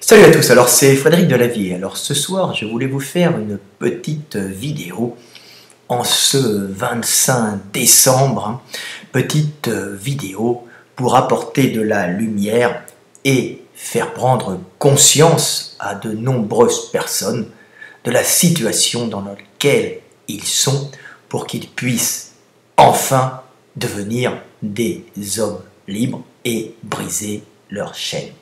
Salut à tous, alors c'est Frédéric Delavier. Alors ce soir, je voulais vous faire une petite vidéo en ce 25 décembre, petite vidéo pour apporter de la lumière et faire prendre conscience à de nombreuses personnes de la situation dans laquelle ils sont pour qu'ils puissent enfin devenir des hommes libres et briser leurs chaînes.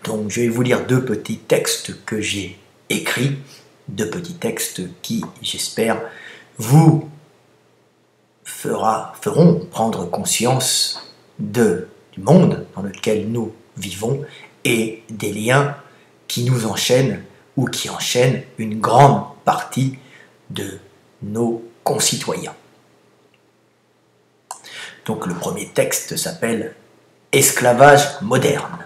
Donc je vais vous lire deux petits textes que j'ai écrits, deux petits textes qui, j'espère, vous feront prendre conscience du monde dans lequel nous vivons et des liens qui nous enchaînent ou qui enchaînent une grande partie de nos concitoyens. Donc le premier texte s'appelle « Esclavage moderne ».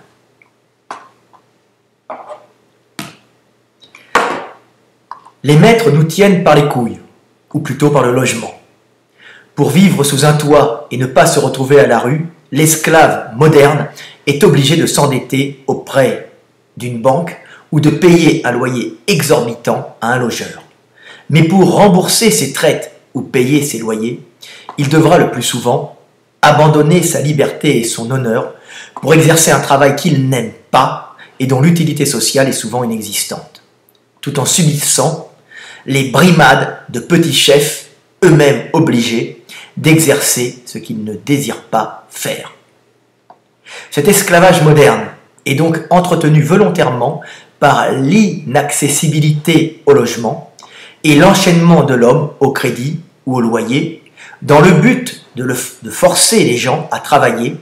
Les maîtres nous tiennent par les couilles, ou plutôt par le logement. Pour vivre sous un toit et ne pas se retrouver à la rue, l'esclave moderne est obligé de s'endetter auprès d'une banque ou de payer un loyer exorbitant à un logeur. Mais pour rembourser ses traites ou payer ses loyers, il devra le plus souvent abandonner sa liberté et son honneur pour exercer un travail qu'il n'aime pas et dont l'utilité sociale est souvent inexistante, tout en subissant les brimades de petits chefs, eux-mêmes obligés d'exercer ce qu'ils ne désirent pas faire. Cet esclavage moderne est donc entretenu volontairement par l'inaccessibilité au logement et l'enchaînement de l'homme au crédit ou au loyer, dans le but de forcer les gens à travailler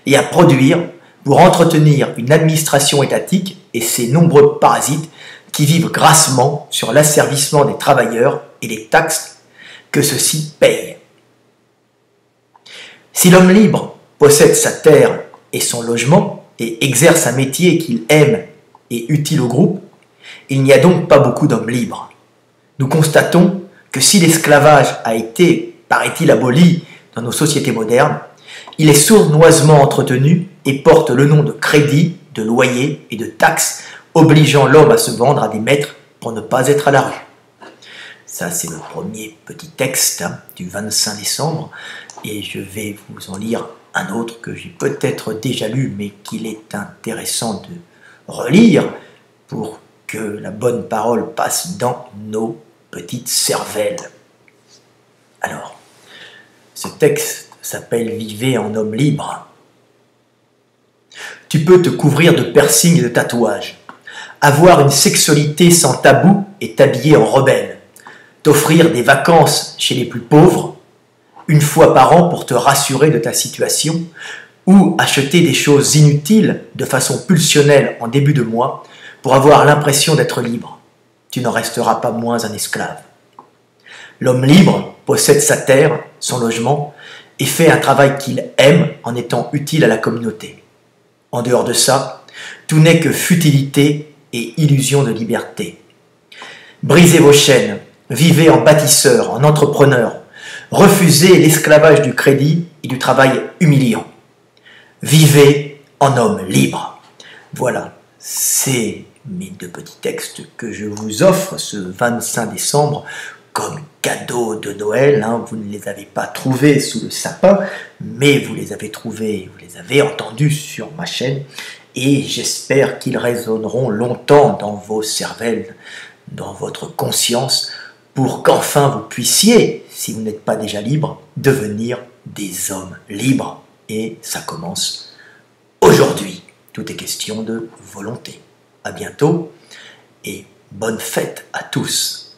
et à produire pour entretenir une administration étatique et ses nombreux parasites qui vivent grassement sur l'asservissement des travailleurs et les taxes que ceux-ci payent. Si l'homme libre possède sa terre et son logement et exerce un métier qu'il aime et utile au groupe, il n'y a donc pas beaucoup d'hommes libres. Nous constatons que si l'esclavage a été, paraît-il, aboli dans nos sociétés modernes, il est sournoisement entretenu et porte le nom de crédit, de loyer et de taxes, obligeant l'homme à se vendre à des maîtres pour ne pas être à la rue. Ça, c'est le premier petit texte du 25 décembre, et je vais vous en lire un autre que j'ai peut-être déjà lu, mais qu'il est intéressant de relire pour que la bonne parole passe dans nos petites cervelles. Alors, ce texte s'appelle « Vivez en homme libre ». Tu peux te couvrir de piercings et de tatouages, avoir une sexualité sans tabou et t'habiller en rebelle, t'offrir des vacances chez les plus pauvres, une fois par an pour te rassurer de ta situation, ou acheter des choses inutiles de façon pulsionnelle en début de mois pour avoir l'impression d'être libre. Tu n'en resteras pas moins un esclave. L'homme libre possède sa terre, son logement, et fait un travail qu'il aime en étant utile à la communauté. En dehors de ça, tout n'est que futilité et illusion de liberté. Brisez vos chaînes, vivez en bâtisseur, en entrepreneur, refusez l'esclavage du crédit et du travail humiliant. Vivez en homme libre. Voilà, c'est mes deux petits textes que je vous offre ce 25 décembre comme cadeau de Noël. Vous ne les avez pas trouvés sous le sapin, mais vous les avez trouvés, vous les avez entendus sur ma chaîne. Et j'espère qu'ils résonneront longtemps dans vos cervelles, dans votre conscience, pour qu'enfin vous puissiez, si vous n'êtes pas déjà libre, devenir des hommes libres. Et ça commence aujourd'hui. Tout est question de volonté. À bientôt et bonne fête à tous.